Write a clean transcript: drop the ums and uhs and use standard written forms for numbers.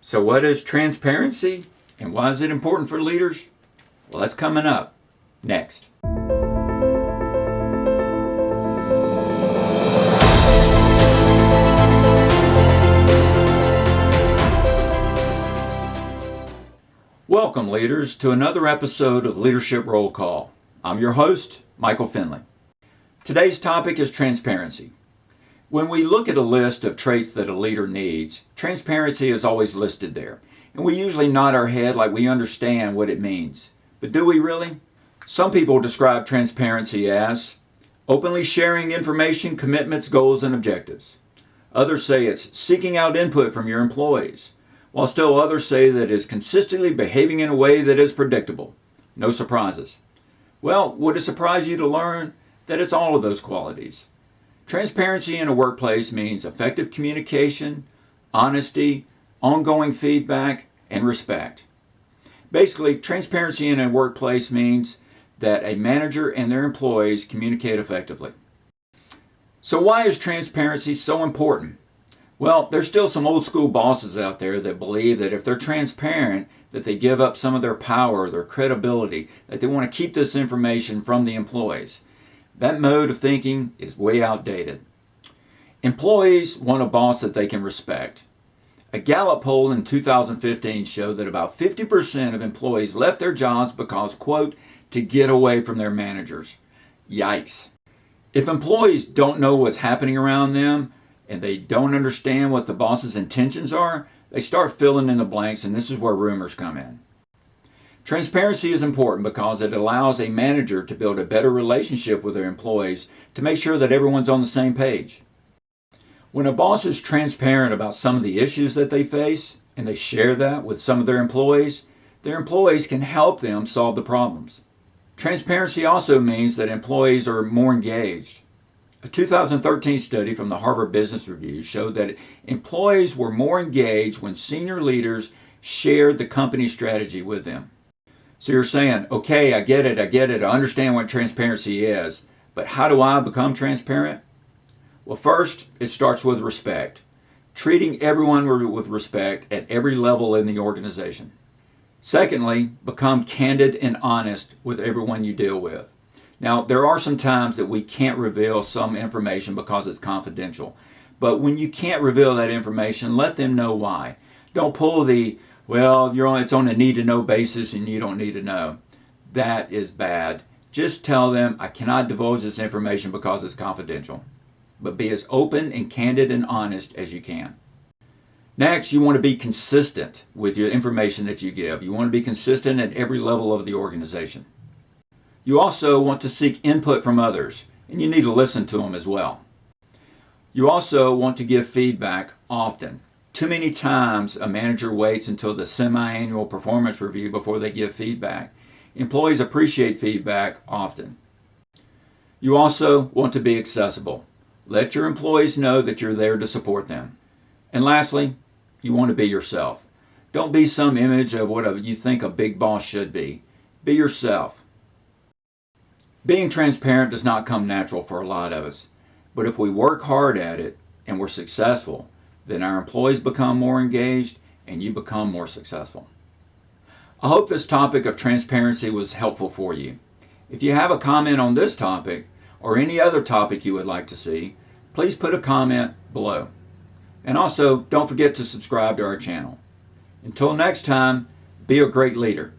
So what is transparency and why is it important for leaders? Well, that's coming up next. Welcome, leaders, to another episode of Leadership Roll Call. I'm your host, Michael Finley. Today's topic is transparency. When we look at a list of traits that a leader needs, transparency is always listed there. And we usually nod our head like we understand what it means. But do we really? Some people describe transparency as openly sharing information, commitments, goals, and objectives. Others say it's seeking out input from your employees, while still others say that it's consistently behaving in a way that is predictable. No surprises. Well, would it surprise you to learn that it's all of those qualities? Transparency in a workplace means effective communication, honesty, ongoing feedback, and respect. Basically, transparency in a workplace means that a manager and their employees communicate effectively. So why is transparency so important? Well, there's still some old school bosses out there that believe that if they're transparent, that they give up some of their power, their credibility, that they want to keep this information from the employees. That mode of thinking is way outdated. Employees want a boss that they can respect. A Gallup poll in 2015 showed that about 50% of employees left their jobs because, quote, to get away from their managers. Yikes. If employees don't know what's happening around them and they don't understand what the boss's intentions are, they start filling in the blanks, and this is where rumors come in. Transparency is important because it allows a manager to build a better relationship with their employees to make sure that everyone's on the same page. When a boss is transparent about some of the issues that they face and they share that with some of their employees can help them solve the problems. Transparency also means that employees are more engaged. A 2013 study from the Harvard Business Review showed that employees were more engaged when senior leaders shared the company strategy with them. So you're saying, okay, I get it, I understand what transparency is, but how do I become transparent? Well, first, it starts with respect. Treating everyone with respect at every level in the organization. Secondly, become candid and honest with everyone you deal with. Now, there are some times that we can't reveal some information because it's confidential. But when you can't reveal that information, let them know why. Don't pull the, well, it's on a need-to-know basis and you don't need to know. That is bad. Just tell them, I cannot divulge this information because it's confidential. But be as open and candid and honest as you can. Next, you want to be consistent with your information that you give. You want to be consistent at every level of the organization. You also want to seek input from others, and you need to listen to them as well. You also want to give feedback often. Too many times, a manager waits until the semi-annual performance review before they give feedback. Employees appreciate feedback often. You also want to be accessible. Let your employees know that you're there to support them. And lastly, you want to be yourself. Don't be some image of what you think a big boss should be. Be yourself. Being transparent does not come natural for a lot of us. But if we work hard at it and we're successful, then our employees become more engaged and you become more successful. I hope this topic of transparency was helpful for you. If you have a comment on this topic or any other topic you would like to see, please put a comment below. And also, don't forget to subscribe to our channel. Until next time, be a great leader.